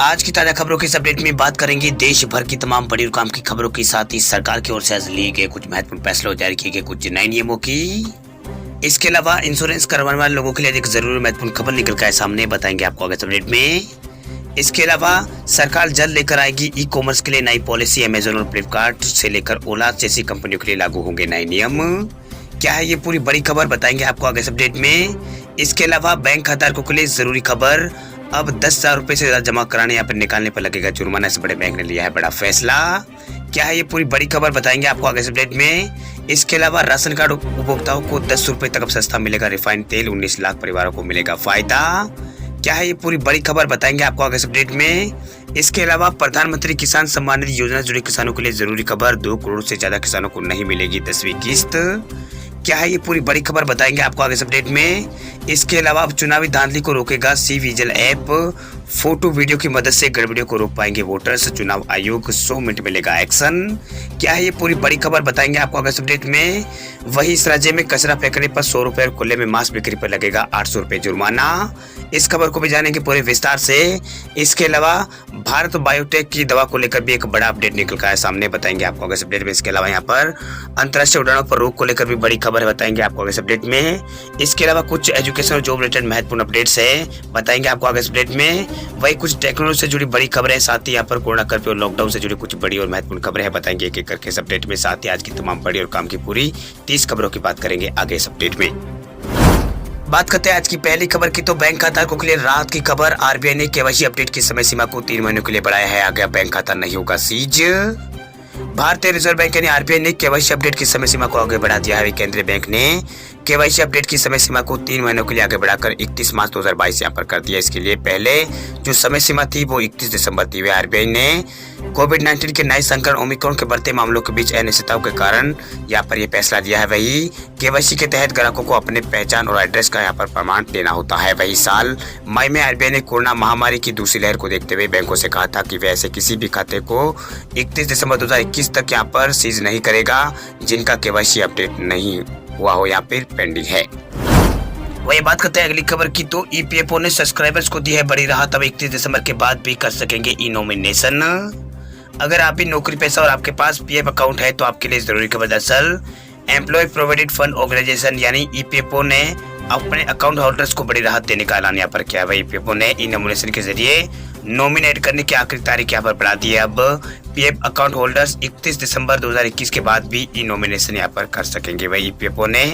आज की ताजा खबरों के इस अपडेट में बात करेंगे देश भर की तमाम बड़ी और काम की खबरों के साथ ही सरकार की ओर से आज लिए गए कुछ महत्वपूर्ण फैसलों जारी किए गए कुछ नए नियमों की। इसके अलावा इंश्योरेंस करवाने वाले लोगों के लिए एक जरूरी महत्वपूर्ण खबर निकल कर सामने बताएंगे आपको आगे अपडेट में। इसके अलावा सरकार जल्द लेकर आएगी ई कॉमर्स के लिए नई पॉलिसी। अमेजोन और फ्लिपकार्ट से लेकर ओला जैसी कंपनियों के लिए लागू होंगे नए नियम। क्या है ये पूरी बड़ी खबर बताएंगे आपको आगे अपडेट में। इसके अलावा बैंक खाताधारकों के लिए जरूरी खबर, अब 10,000 रुपए से ज्यादा जमा कराने या फिर निकालने पर लगेगा जुर्माना। से बड़े बैंक ने लिया है बड़ा फैसला। क्या है ये पूरी बड़ी खबर बताएंगे आपको आगे अपडेट में। इसके अलावा राशन कार्ड उपभोक्ताओं को 10 रुपए तक अब सस्ता मिलेगा रिफाइंड तेल। 19 लाख परिवारों को मिलेगा फायदा। क्या है ये पूरी बड़ी खबर बताएंगे आपको आगे अपडेट में। इसके अलावा प्रधानमंत्री किसान सम्मान निधि योजना से जुड़े किसानों के लिए जरूरी खबर, 2 करोड़ से ज्यादा किसानों को नहीं मिलेगी 10वीं किस्त। क्या है ये पूरी बड़ी खबर बताएंगे आपको आगे अपडेट में। इसके अलावा अब चुनावी धांधली को रोकेगा C vigil app. Photo video की मदद से गड़बड़ियों को रोक पाएंगे वोटर्स। चुनाव आयोग 100 मिनट में लेगा एक्शन। क्या है ये पूरी बड़ी खबर बताएंगे आपको आगे अपडेट में। वही इस राज्य में कचरा फेंकने पर 100 रुपए और खुले में मांस बिक्री पर लगेगा 800 रुपए जुर्माना। इस खबर को भी जानेंगे पूरे विस्तार से। इसके अलावा भारत बायोटेक की दवा को लेकर भी एक बड़ा अपडेट निकल कर आया सामने, बताएंगे आपको आगे अपडेट में। इसके अलावा यहाँ पर अंतर्राष्ट्रीय उड़ानों पर रोक को लेकर भी बड़ी खबर है, बताएंगे आपको आगे अपडेट में। इसके अलावा कुछ एजुकेशन और जॉब रिलेटेड महत्वपूर्ण अपडेट्स है, बताएंगे आपको आगे अपडेट में। वही कुछ टेक्नोलॉजी से जुड़ी बड़ी खबरें, साथ ही यहाँ पर कोरोना कर्फ्यू और लॉकडाउन से जुड़ी कुछ बड़ी और महत्वपूर्ण खबरें हैं, बताएंगे एक एक करके इस अपडेट में। साथ ही आज की तमाम बड़ी और काम की पूरी 30 खबरों की बात करेंगे आगे इस अपडेट में। बात करते हैं आज की पहली खबर की, तो बैंक खाताधारकों के लिए राहत की खबर। आरबीआई ने केवाईसी अपडेट की समय सीमा को 3 महीनों के लिए बढ़ाया है। आगे बैंक खाता नहीं होगा सीज। भारतीय रिजर्व बैंक यानी आरबीआई ने केवाईसी अपडेट की समय सीमा को आगे बढ़ा दिया है। केंद्रीय बैंक ने केवाईसी अपडेट की समय सीमा को 3 महीनों के लिए आगे बढ़ाकर 31 मार्च 2022 यहाँ पर कर दिया। इसके लिए पहले जो समय सीमा थी वो 31 दिसंबर थी। आरबीआई ने कोविड-19 के नए संक्रमण ओमिक्रॉन के बढ़ते मामलों के बीच अनिश्चितताओं के कारण यहाँ पर ये फैसला दिया है। वही केवाईसी के तहत ग्राहकों को अपने पहचान और एड्रेस का यहाँ पर प्रमाण देना होता है। वही साल मई में आरबीआई ने कोरोना महामारी की दूसरी लहर को देखते हुए बैंकों से कहा था कि वे ऐसे किसी भी खाते को 31 दिसंबर 2021 तक यहाँ पर सीज नहीं करेगा जिनका केवाईसी अपडेट नहीं हुआ हो या फिर पेंडिंग है। वही बात करते हैं अगली खबर की, तो ईपीएफओ ने सब्सक्राइबर्स को दी है बड़ी राहत। अब 31 दिसंबर के बाद भी कर सकेंगे ई नॉमिनेशन। अगर आप भी नौकरी पेशा और आपके पास पीएफ अकाउंट है तो आपके लिए जरूरी खबर। दरअसल एम्प्लॉय प्रोविडेंट फंड ऑर्गेनाइजेशन यानी ईपीएफओ ने अपने अकाउंट होल्डर्स को बड़ी राहत देने का ऐलान यहाँ पर किया है। ईपीएफओ ने ई नॉमिनेशन के जरिए नॉमिनेट करने की आखिरी तारीख यहाँ पर बढ़ा दी है। अब पीएफ अकाउंट होल्डर्स 31 दिसंबर 2021 के बाद भी ई नॉमिनेशन यहाँ पर कर सकेंगे। वही ईपीएफओ ने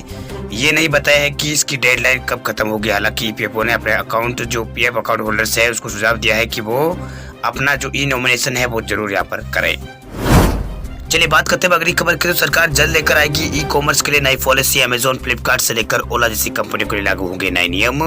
ये नहीं बताया है कि इसकी डेडलाइन कब खत्म होगी। हालांकि ईपीएफओ ने अपने अकाउंट जो पीएफ अकाउंट होल्डर्स है उसको सुझाव दिया है कि वो अपना जो ई नॉमिनेशन है वो जरूर यहाँ पर करें। चलिए बात करते हैं अगली खबर की, तो सरकार जल्द लेकर आएगी ई कॉमर्स के लिए नई पॉलिसी। अमेजोन फ्लिपकार्ट से लेकर ओला जैसी कंपनियों के लिए लागू होंगे नए नियम।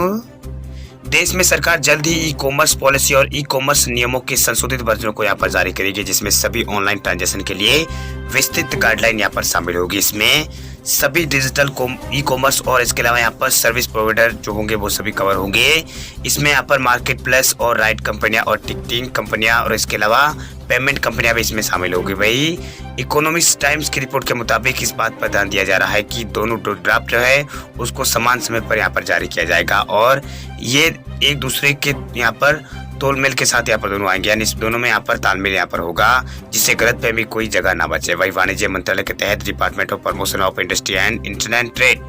देश में सरकार जल्द ही ई कॉमर्स पॉलिसी और ई कॉमर्स नियमों के संशोधित वर्जनों को यहाँ पर जारी करेगी, जिसमें सभी ऑनलाइन ट्रांजैक्शन के लिए विस्तृत गाइडलाइन यहाँ पर शामिल होगी। इसमें सभी डिजिटल ई कॉमर्स और इसके अलावा यहाँ पर सर्विस प्रोवाइडर जो होंगे वो सभी कवर होंगे। इसमें यहाँ पर मार्केट प्लेस और राइड कंपनियां और टिकटिंग कंपनियां और इसके अलावा पेमेंट कंपनियां भी इसमें शामिल होगी। वही इकोनॉमिक्स टाइम्स की रिपोर्ट के मुताबिक इस बात पर ध्यान दिया जा रहा है कि दोनों ड्राफ्ट जो है उसको समान समय पर यहाँ पर जारी किया जाएगा और ये एक दूसरे के यहाँ पर तोलमेल के साथ यहाँ पर दोनों आएंगे, यानी इस दोनों में यहाँ पर तालमेल यहाँ पर होगा जिससे गलतफहमी कोई जगह ना बचे। वही वाणिज्य मंत्रालय के तहत department of promotion of industry and internet trade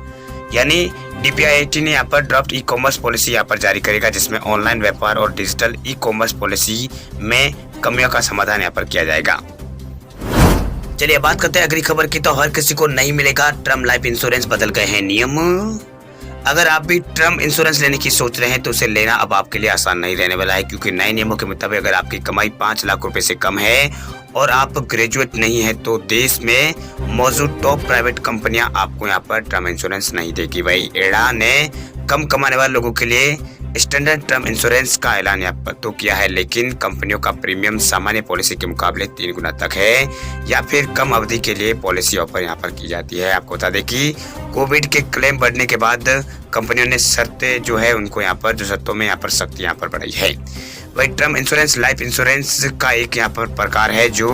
यानी डीपीआईटी ने यहाँ पर ड्राफ्ट ई कॉमर्स पॉलिसी यहाँ पर जारी करेगा, जिसमें ऑनलाइन व्यापार और डिजिटल ई कॉमर्स पॉलिसी में कमियों का समाधान यहाँ पर किया जाएगा। चलिए बात करते हैं अगली खबर की, तो हर किसी को नहीं मिलेगा टर्म लाइफ इंश्योरेंस, बदल गए हैं नियम। अगर आप भी टर्म इंश्योरेंस लेने की सोच रहे हैं तो उसे लेना अब आपके लिए आसान नहीं रहने वाला है, क्योंकि नए नियमों के मुताबिक अगर आपकी कमाई 5 लाख रुपए से कम है और आप ग्रेजुएट नहीं है तो देश में मौजूद टॉप प्राइवेट कंपनियां आपको यहाँ पर टर्म इंश्योरेंस नहीं देगी। वही एडा ने कम कमाने वाले लोगों के लिए स्टैंडर्ड टर्म इंश्योरेंस का ऐलान यहाँ पर तो किया है, लेकिन कंपनियों का प्रीमियम सामान्य पॉलिसी के मुकाबले 3 गुना तक है या फिर कम अवधि के लिए पॉलिसी ऑफर यहाँ पर की जाती है। आपको बता दें कि कोविड के क्लेम बढ़ने के बाद कंपनियों ने शर्तें जो है उनको यहाँ पर जो शर्तों में यहाँ पर सख्ती यहाँ पर बढ़ाई है। वही टर्म इंश्योरेंस लाइफ इंश्योरेंस का एक यहाँ पर प्रकार है जो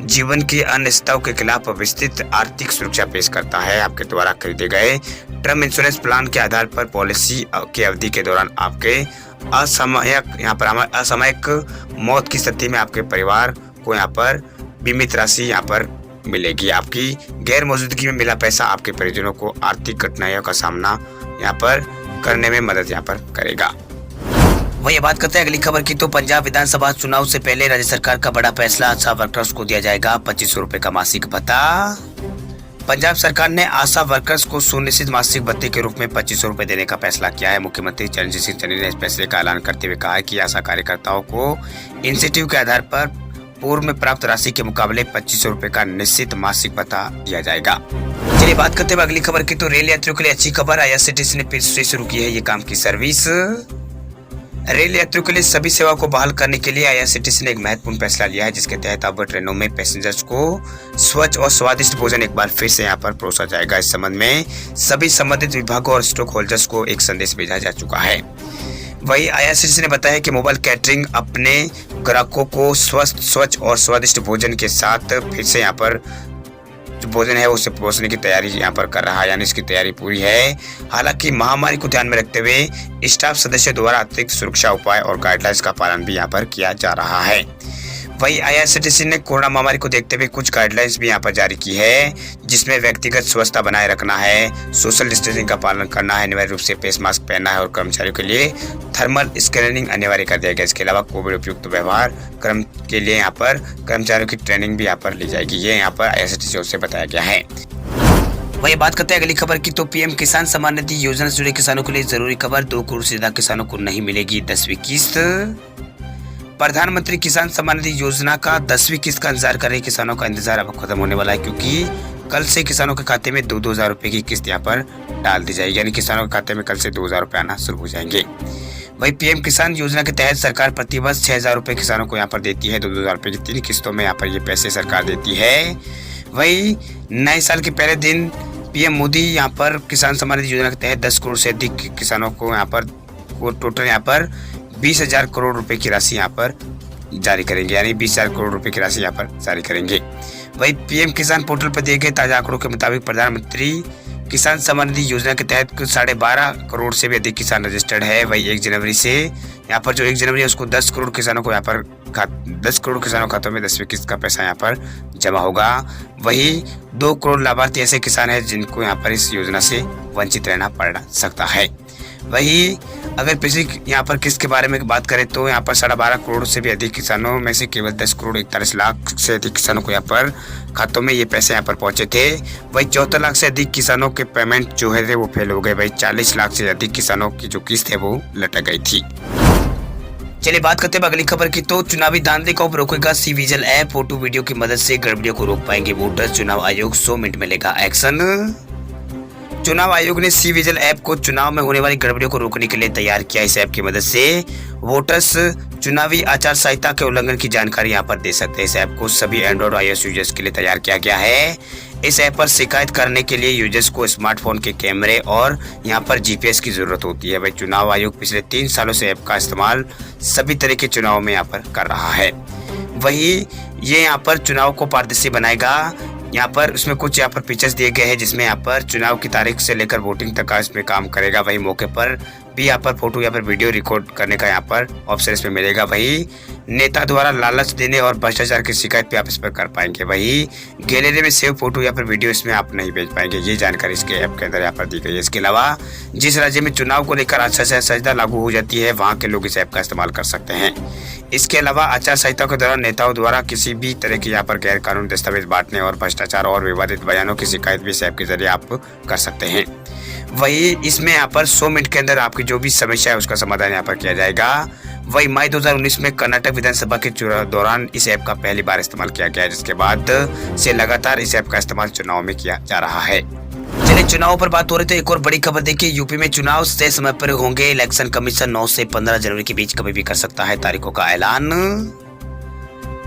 जीवन की अनिश्चितताओं के खिलाफ विस्तृत आर्थिक सुरक्षा पेश करता है। आपके द्वारा खरीदे गए टर्म इंश्योरेंस प्लान के आधार पर पॉलिसी की अवधि के दौरान आपके असामयिक मौत की स्थिति में आपके परिवार को यहाँ पर बीमित राशि यहाँ पर मिलेगी। आपकी गैर मौजूदगी में मिला पैसा आपके परिजनों को आर्थिक कठिनाइयों का सामना यहाँ पर करने में मदद यहाँ पर करेगा। वही बात करते हैं अगली खबर की, तो पंजाब विधानसभा चुनाव से पहले राज्य सरकार का बड़ा फैसला, आशा वर्कर्स को दिया जाएगा 2500 रुपए का मासिक भत्ता। पंजाब सरकार ने आशा वर्कर्स को सुनिश्चित मासिक भत्ते के रूप में 2500 रुपए देने का फैसला किया है। मुख्यमंत्री चरणजीत सिंह चन्नी ने इस फैसले का ऐलान करते हुए कहा है कि आशा कार्यकर्ताओं को इंसेंटिव के आधार पर पूर्व में प्राप्त राशि के मुकाबले 2500 रुपए का निश्चित मासिक भत्ता दिया जाएगा। चलिए बात करते हैं अगली खबर की, तो रेल यात्रियों के लिए अच्छी खबर, आईआरसीटीसी ने फिर से शुरू की है ये काम की सर्विस। रेल यात्रियों के लिए सभी सेवा को बहाल करने के लिए आईआरसीटीसी ने एक महत्वपूर्ण फैसला लिया है, जिसके तहत अब ट्रेनों में पैसेंजर्स को स्वच्छ और स्वादिष्ट भोजन एक बार फिर से यहाँ पर परोसा जाएगा। इस संबंध में सभी संबंधित विभागों और स्टॉक होल्डर्स को एक संदेश भेजा जा चुका है। वही आईआरसीटीसी ने बताया कि मोबाइल कैटरिंग अपने ग्राहकों को स्वस्थ, स्वच्छ और स्वादिष्ट भोजन के साथ फिर से यहाँ पर जो भोजन है उसे परोसने की तैयारी यहाँ पर कर रहा है, यानी इसकी तैयारी पूरी है। हालांकि महामारी को ध्यान में रखते हुए स्टाफ सदस्यों द्वारा अतिरिक्त सुरक्षा उपाय और गाइडलाइंस का पालन भी यहाँ पर किया जा रहा है। वही आईआरसीटीसी ने कोरोना महामारी को देखते हुए कुछ गाइडलाइंस भी यहाँ पर जारी की है, जिसमें व्यक्तिगत स्वच्छता बनाए रखना है, सोशल डिस्टेंसिंग का पालन करना है, अनिवार्य रूप से फेस मास्क पहनना है और कर्मचारियों के लिए थर्मल स्कैनिंग अनिवार्य कर दिया गया। इसके अलावा कोविड उपयुक्त व्यवहार क्रम के लिए यहाँ पर कर्मचारियों की ट्रेनिंग भी यहाँ पर ली जाएगी, ये यहाँ पर आईआरसीटीसी से बताया गया है। वही बात करते हैं अगली खबर की, तो पीएम किसान सम्मान निधि योजना से जुड़े किसानों के लिए जरूरी खबर, 2 करोड़ से ज्यादा किसानों को नहीं मिलेगी 10वीं किस्त। प्रधानमंत्री किसान सम्मान निधि योजना का 10वीं किस्त का इंतजार कर रहे किसानों का इंतजार अब खत्म होने वाला है, क्योंकि कल से किसानों के खाते में 2,000 रुपए की किस्त यहाँ पर डाल दी जाएगी, यानी किसानों के खाते में कल से 2,000 रुपए आना शुरू हो जाएंगे। वही पीएम किसान योजना के तहत सरकार प्रतिवर्ष 6,000 रुपए किसानों को यहाँ पर देती है। 2,000 रुपए की 3 किस्तों में यहाँ पर ये पैसे सरकार देती है। वही नए साल के पहले दिन पीएम मोदी यहाँ पर किसान सम्मान निधि योजना के तहत 10 करोड़ से अधिक किसानों को यहाँ पर टोटल यहाँ पर 20,000 करोड़ रुपए की राशि यहाँ पर जारी करेंगे, यानी 20,000 करोड़ रुपए की राशि यहाँ पर जारी करेंगे। वही पीएम किसान पोर्टल पर दिए गए ताजा आंकड़ों के मुताबिक प्रधानमंत्री किसान सम्मान निधि योजना के तहत 12.5 करोड़ से भी अधिक किसान रजिस्टर्ड है। वही 1 जनवरी से यहाँ पर जो 1 जनवरी है उसको 10 करोड़ किसानों को यहाँ पर 10 करोड़ किसानों खातों में 10वीं किस्त का पैसा यहाँ पर जमा होगा। वही 2 करोड़ लाभार्थी ऐसे किसान हैं जिनको यहाँ पर इस योजना से वंचित रहना पड़ सकता है। वही अगर पिछली यहाँ पर किस्त के बारे में बात करें तो यहाँ पर 12.5 करोड़ से भी अधिक किसानों में से केवल 10 करोड़ 41 लाख से अधिक किसानों को यहाँ पर खातों में ये पैसे यहाँ पर पहुंचे थे। वही 74 लाख से अधिक किसानों के पेमेंट जो है वो फेल हो गए। वही 40 लाख से अधिक किसानों की जो किस्त है वो लटक गई थी। चलिए बात करते हैं अगली खबर की, तो चुनावी धांधली को रोकेगा C vigil app, photo video की मदद से गड़बड़ियों को रोक पाएंगे वोटर्स, चुनाव आयोग 100 मिनट में लेगा एक्शन। चुनाव आयोग ने सी विजिल ऐप को चुनाव में होने वाली गड़बड़ियों को रोकने के लिए तैयार किया। इस ऐप की मदद से वोटर्स चुनावी आचार संहिता के उल्लंघन की जानकारी यहां पर दे सकते हैं। इस ऐप को सभी एंड्रॉइड और आईओएस यूजर्स के लिए तैयार किया गया है। इस ऐप पर शिकायत करने के लिए यूजर्स को स्मार्टफोन के कैमरे और यहां पर जीपीएस की जरूरत होती है। वही चुनाव आयोग पिछले 3 सालों से ऐप का इस्तेमाल सभी तरह के चुनाव में यहाँ पर कर रहा है। वही ये यहाँ पर चुनाव को पारदर्शी बनाएगा। यहाँ पर उसमें कुछ यहाँ पर फीचर्स दिए गए हैं, जिसमें यहाँ पर चुनाव की तारीख से लेकर वोटिंग तक का इसमें काम करेगा। वही मौके पर भी यहाँ पर फोटो या पर वीडियो रिकॉर्ड करने का यहाँ पर ऑप्शन इसमें मिलेगा। वही नेता द्वारा लालच देने और भ्रष्टाचार की शिकायत भी आप इस पर कर पाएंगे। वही गैलरी में सेव फोटो या फिर वीडियो इसमें आप नहीं भेज पाएंगे। ये जानकारी इसके ऐप के अंदर यहाँ पर दी गई है। इसके अलावा जिस राज्य में चुनाव को लेकर आचार संहिता लागू हो जाती है वहाँ के लोग इस ऐप का इस्तेमाल कर सकते हैं। इसके अलावा आचार संहिता के दौरान नेताओं द्वारा किसी भी तरह की यहाँ पर गैर कानूनी दस्तावेज बांटने और भ्रष्टाचार और विवादित बयानों की शिकायत भी इस ऐप के जरिए आप कर सकते हैं। वही इसमें यहाँ पर 100 मिनट के अंदर आपकी जो भी समस्या है उसका समाधान यहाँ पर किया जाएगा। वही मई 2019 में कर्नाटक विधानसभा के दौरान इस ऐप का पहली बार इस्तेमाल किया गया, जिसके बाद से लगातार इस ऐप का इस्तेमाल चुनाव में किया जा रहा है। चलिए चुनाव पर बात हो रही तो एक और बड़ी खबर देखिए, यूपी में चुनाव तय समय पर होंगे। इलेक्शन कमीशन 9 से 15 जनवरी के बीच कभी भी कर सकता है तारीखों का ऐलान।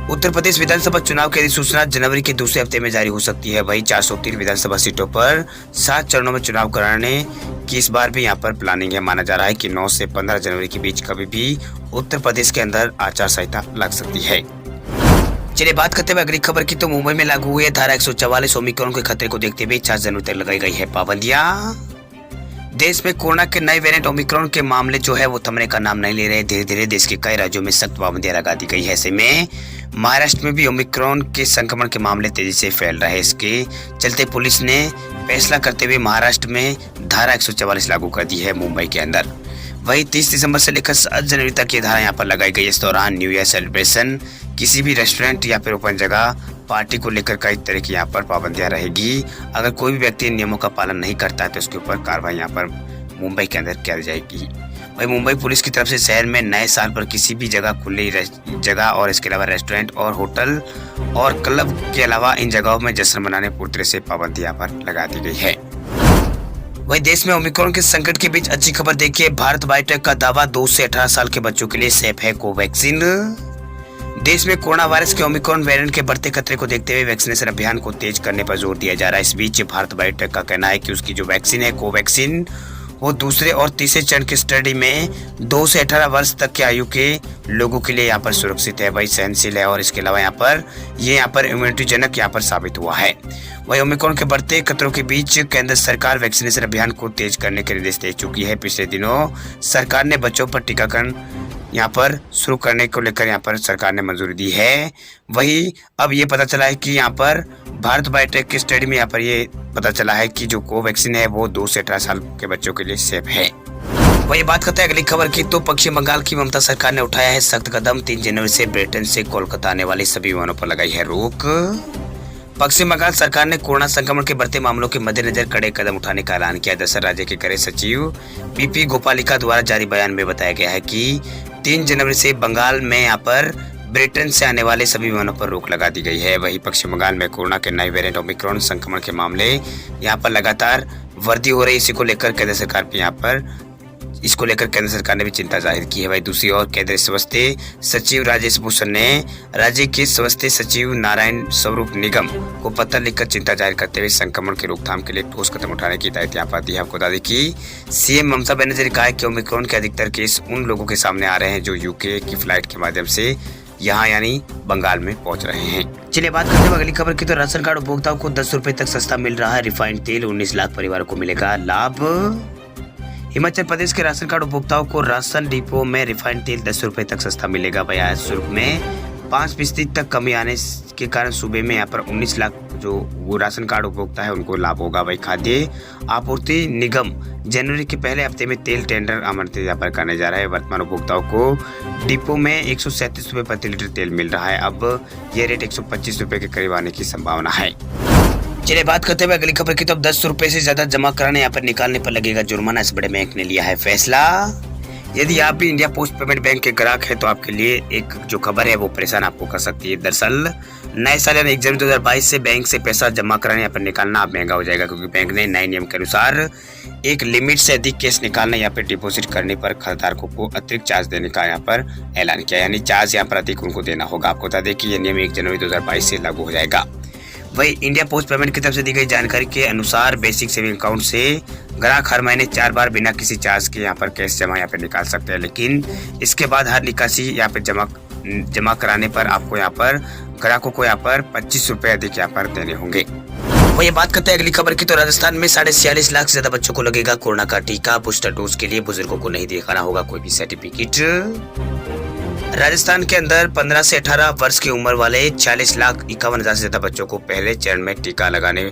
उत्तर प्रदेश विधानसभा चुनाव की अधिसूचना जनवरी के दूसरे हफ्ते में जारी हो सकती है। वही 403 विधानसभा सीटों पर 7 चरणों में चुनाव कराने की इस बार भी यहाँ पर प्लानिंग है। माना जा रहा है कि 9 से 15 जनवरी के बीच कभी भी उत्तर प्रदेश के अंदर आचार संहिता लग सकती है। चलिए बात करते हुए अगली खबर की, तो मुंबई में लागू हुए धारा 144 ओमिक्रॉन के खतरे को देखते हुए 4 जनवरी तक लगाई गई है पाबंदियां। देश में कोरोना के नए वेरिएंट ओमिक्रॉन के मामले जो है वो थमने का नाम नहीं ले रहे। धीरे धीरे देश के कई राज्यों में सख्त पाबंदियां लगा दी गई है। ऐसे में महाराष्ट्र में भी ओमिक्रॉन के संक्रमण के मामले तेजी से फैल रहे हैं। इसके चलते पुलिस ने फैसला करते हुए महाराष्ट्र में धारा 144 लागू कर दी है मुंबई के अंदर। वही 30 दिसंबर से लेकर 7 जनवरी तक ये धारा यहाँ पर लगाई गई है। इस दौरान न्यू ईयर सेलिब्रेशन, किसी भी रेस्टोरेंट या फिर ओपन जगह पार्टी को लेकर कई तरह की यहाँ पर पाबंदियां रहेगी। अगर कोई भी व्यक्ति इन नियमों का पालन नहीं करता है तो उसके ऊपर कार्रवाई यहाँ पर मुंबई के अंदर की जाएगी। वही मुंबई पुलिस की तरफ से शहर में नए साल पर किसी भी जगह खुली जगह और इसके अलावा रेस्टोरेंट और होटल और क्लब के अलावा इन जगहों में जश्न मनाने पूरी तरह से पाबंदी यहाँ पर लगा दी गई है। वही देश में ओमिक्रॉन के संकट के बीच अच्छी खबर देखिए, भारत बायोटेक का दावा 2 से 18 साल के बच्चों के लिए सेफ है कोवैक्सीन। देश में कोरोना वायरस के ओमिक्रॉन वेरिएंट के बढ़ते खतरे को देखते हुए वैक्सीनेशन अभियान को तेज करने पर जोर दिया जा रहा है। इस बीच भारत बायोटेक का कहना है कि उसकी जो वैक्सीन है कोवैक्सीन, वो दूसरे और तीसरे चरण की स्टडी में 2 से 18 वर्ष तक के आयु के लोगों के लिए यहाँ पर सुरक्षित है, वही सहनशील है और इसके अलावा यहाँ पर इम्यूनिटीजनक यहाँ पर साबित हुआ है। वही ओमिक्रॉन के बढ़ते खतरों के बीच केंद्र सरकार वैक्सीनेशन अभियान को तेज करने के निर्देश दे चुकी है। पिछले दिनों सरकार ने बच्चों पर टीकाकरण यहाँ पर शुरू करने को लेकर यहाँ पर सरकार ने मंजूरी दी है। वही अब ये पता चला है कि यहाँ पर भारत बायोटेक की स्टडी में यहाँ पर ये पता चला है कि जो कोवैक्सीन है वो 2 से 18 साल के बच्चों के लिए सेफ है। वही बात करते हैं अगली खबर की, तो पश्चिम बंगाल की ममता सरकार ने उठाया है सख्त कदम। 3 जनवरी से ब्रिटेन से कोलकाता आने वाले सभी विमानों पर लगाई है रोक। पश्चिम बंगाल सरकार ने कोरोना संक्रमण के बढ़ते मामलों के मद्देनजर कड़े कदम उठाने का ऐलान किया। दरअसल राज्य के गृह सचिव पीपी गोपालिका द्वारा जारी बयान में बताया गया है कि 3 जनवरी से बंगाल में यहाँ पर ब्रिटेन से आने वाले सभी विमानों पर रोक लगा दी गई है। वहीं पश्चिम बंगाल में कोरोना के नए वेरिएंट ओमिक्रॉन संक्रमण के मामले यहाँ पर लगातार वृद्धि हो रही है। इसी को लेकर केंद्र सरकार ने भी चिंता जाहिर की है। वही दूसरी ओर केंद्रीय स्वास्थ्य सचिव राजेश भूषण ने राज्य के स्वास्थ्य सचिव नारायण स्वरूप निगम को पत्र लिखकर चिंता जाहिर करते हुए संक्रमण की रोकथाम के लिए ठोस कदम उठाने की हिदायत यहाँ पर दी है। आपको बता दें कि सीएम ममता बनर्जी ने कहा है कि ओमिक्रॉन के अधिकतर केस उन लोगों के सामने आ रहे हैं जो यूके की फ्लाइट के माध्यम से यहाँ यानी बंगाल में पहुंच रहे हैं। चलिए बात करते हैं अगली खबर की, तो राशन कार्ड उपभोक्ताओं को 10 रुपए तक सस्ता मिल रहा है। रिफाइंड तेल 19 लाख परिवारों को मिलेगा लाभ। हिमाचल प्रदेश के राशन कार्ड उपभोक्ताओं को राशन डिपो में रिफाइंड तेल 10 रुपए तक सस्ता मिलेगा। बयाज शुल्क में 5% तक कमी आने के कारण सूबे में यहाँ पर 19 लाख जो वो राशन कार्ड उपभोक्ता है उनको लाभ होगा। वही खाद्य आपूर्ति निगम जनवरी के पहले हफ्ते में तेल टेंडर आमंत्रित यहाँ पर करने जा रहा है। वर्तमान उपभोक्ताओं को डिपो में 137 रुपए प्रति लीटर तेल मिल रहा है। अब यह रेट 125 रुपए के करीब आने की संभावना है। चलिए बात करते हुए अगली खबर की, तो 10 रुपए से ज्यादा जमा कराने यहाँ पर निकालने पर लगेगा जुर्माना। इस बड़े बैंक ने लिया है फैसला। यदि आप भी इंडिया पोस्ट पेमेंट बैंक के ग्राहक हैं तो आपके लिए एक जो खबर है वो परेशान आपको कर सकती है। दरअसल नए साल यानी 1 जनवरी 2022 से बैंक से पैसा जमा कराने या फिर निकालना अब महंगा हो जाएगा, क्योंकि बैंक ने नए नियम के अनुसार एक लिमिट से अधिक कैश निकालने या फिर डिपॉजिट करने पर खरीदारों को अतिरिक्त चार्ज देने का यहाँ पर ऐलान किया, यानी चार्ज यहाँ पर अधिक उनको देना होगा। आपको बता दें कि यह नियम 1 जनवरी 2022 से लागू हो जाएगा। वही इंडिया पोस्ट पेमेंट की तरफ से दी गई जानकारी के अनुसार बेसिक सेविंग अकाउंट से ग्राहक हर महीने 4 बार बिना किसी चार्ज के यहाँ पर कैश जमा यहाँ पे निकाल सकते हैं, लेकिन इसके बाद हर निकासी यहाँ पे जमा कराने पर आपको यहाँ पर ग्राहकों को यहाँ पर 25 रुपए अधिक यहाँ पर देने होंगे। वो ये बात करते हैं अगली खबर की, तो राजस्थान में 46.5 लाख से ज्यादा बच्चों को लगेगा कोरोना का टीका। बूस्टर डोज के लिए बुजुर्गों को नहीं दिखाना होगा कोई भी सर्टिफिकेट। राजस्थान के अंदर 15 से 18 वर्ष की उम्र वाले 40,51,000 से ज्यादा बच्चों को पहले चरण में टीका लगाने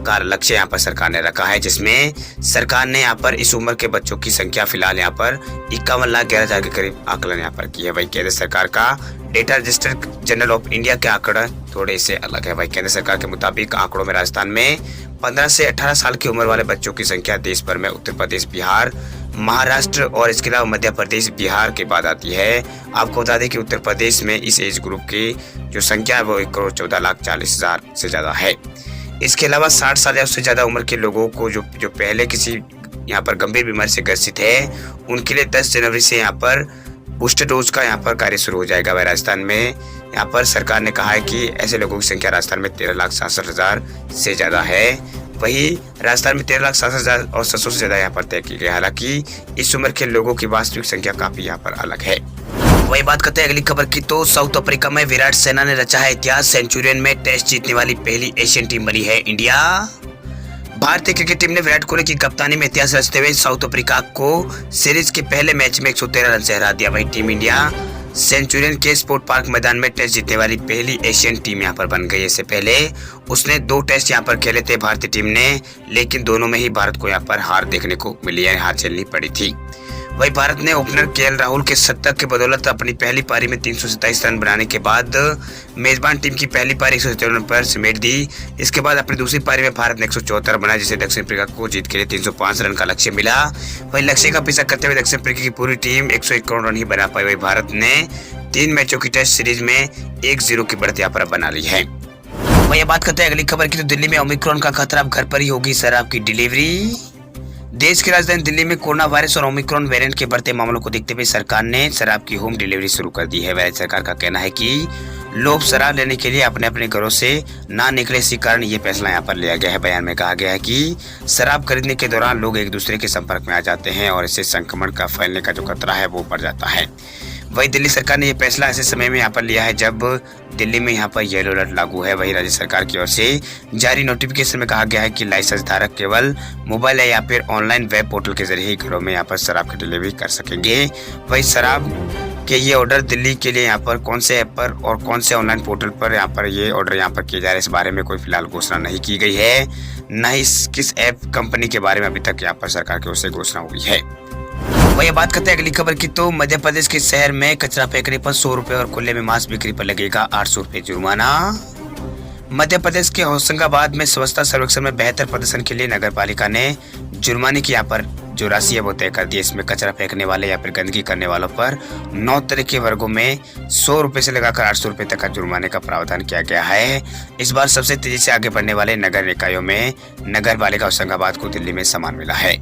का लक्ष्य यहाँ पर सरकार ने रखा है, जिसमें सरकार ने यहाँ पर इस उम्र के बच्चों की संख्या फिलहाल यहाँ पर 51,11,000 के करीब आकलन यहाँ पर की है। वही केंद्र सरकार का data register general of India के आंकड़ा थोड़े से अलग है। वही केंद्र सरकार के मुताबिक आंकड़ों में राजस्थान में 15 से 18 साल की उम्र वाले बच्चों की संख्या देश भर में उत्तर प्रदेश, बिहार, महाराष्ट्र और इसके अलावा मध्य प्रदेश, बिहार के बाद आती है। आपको बता दें कि उत्तर प्रदेश में इस एज ग्रुप की जो संख्या है वो 1,14,40,000 से ज्यादा है। इसके अलावा 60 साल या उससे ज्यादा उम्र के लोगों को जो पहले किसी यहाँ पर गंभीर बीमारी से ग्रसित है उनके लिए 10 जनवरी से यहाँ पर बूस्टर डोज का यहाँ पर कार्य शुरू हो जाएगा। वह राजस्थान में यहाँ पर सरकार ने कहा है कि ऐसे लोगों की संख्या राजस्थान में 13,67,000 से ज्यादा है। वही राजस्थान में 13,67,700 से ज्यादा यहाँ पर तय की गई। हालांकि इस उम्र के लोगों की वास्तविक संख्या काफी यहाँ पर अलग है। वही बात करते हैं अगली खबर की, तो साउथ अफ्रीका में विराट सेना ने रचा है इतिहास। सेंचुरियन में टेस्ट जीतने वाली पहली एशियन टीम बनी है इंडिया। भारतीय क्रिकेट टीम ने विराट कोहली की कप्तानी में इतिहास रचते हुए साउथ अफ्रीका को सीरीज के पहले मैच में 113 रन से हरा दिया। वही टीम इंडिया सेंचुरियन के स्पोर्ट पार्क मैदान में टेस्ट जीतने वाली पहली एशियन टीम यहाँ पर बन गई। इससे पहले उसने 2 टेस्ट यहाँ पर खेले थे भारतीय टीम ने, लेकिन दोनों में ही भारत को यहाँ पर हार देखने को मिली है, हार झेलनी पड़ी थी। वही भारत ने ओपनर केएल राहुल के शतक के बदौलत अपनी पहली पारी में 327 रन बनाने के बाद मेजबान टीम की पहली पारी 177 रन पर समेट दी। इसके बाद अपनी दूसरी पारी में भारत ने 174 रन बनाए, जिसे दक्षिण अफ्रीका को जीत के लिए 305 रन का लक्ष्य मिला। वही लक्ष्य का पीछा करते हुए दक्षिण अफ्रीका की पूरी टीम 101 रन ही बना पाई। वही भारत ने 3 मैचों की टेस्ट सीरीज में 1-0 की बढ़त यहाँ पर बना ली है। वही बात करते हैं अगली खबर की, तो दिल्ली में ओमिक्रॉन का खतरा, अब घर पर ही होगी शराब की डिलीवरी। देश की राजधानी दिल्ली में कोरोना वायरस और ओमिक्रॉन वेरिएंट के बढ़ते मामलों को देखते हुए सरकार ने शराब की होम डिलीवरी शुरू कर दी है। वह सरकार का कहना है कि लोग शराब लेने के लिए अपने अपने घरों से ना निकले, इसी कारण ये फैसला यहाँ पर लिया गया है। बयान में कहा गया है कि शराब खरीदने के दौरान लोग एक दूसरे के संपर्क में आ जाते हैं और इससे संक्रमण का फैलने का जो खतरा है वो बढ़ जाता है। वही दिल्ली सरकार ने यह फैसला ऐसे समय में यहाँ पर लिया है जब दिल्ली में यहाँ पर येलो अलर्ट लागू है। वही राज्य सरकार की ओर से जारी नोटिफिकेशन में कहा गया है कि लाइसेंस धारक केवल मोबाइल या फिर ऑनलाइन वेब पोर्टल के जरिए ही घरों में यहाँ पर शराब की डिलीवरी कर सकेंगे। वही शराब के ये ऑर्डर दिल्ली के लिए यहाँ पर कौन से ऐप पर और कौन से ऑनलाइन पोर्टल पर यहाँ पर ये ऑर्डर यहाँ पर किए जा रहे हैं, इस बारे में कोई फिलहाल घोषणा नहीं की गई है, न ही किस ऐप कंपनी के बारे में अभी तक यहाँ पर सरकार की ओर से घोषणा हुई है। वही बात करते हैं अगली खबर की, तो मध्य प्रदेश के शहर में कचरा फेंकने पर 100 रुपए और खुले में मांस बिक्री पर लगेगा 800 रुपए जुर्माना। मध्य प्रदेश के होशंगाबाद में स्वच्छता सर्वेक्षण में बेहतर प्रदर्शन के लिए नगर पालिका ने जुर्माने की यहाँ पर जो राशि है वो तय कर दी है। इसमें कचरा फेंकने वाले या फिर गंदगी करने वालों पर 9 तरह के वर्गों में 100 रुपए से लगाकर 800 रुपए तक का जुर्माने का प्रावधान किया गया है। इस बार सबसे तेजी से आगे बढ़ने वाले नगर निकायों में नगर पालिका होशंगाबाद को दिल्ली में सम्मान मिला है।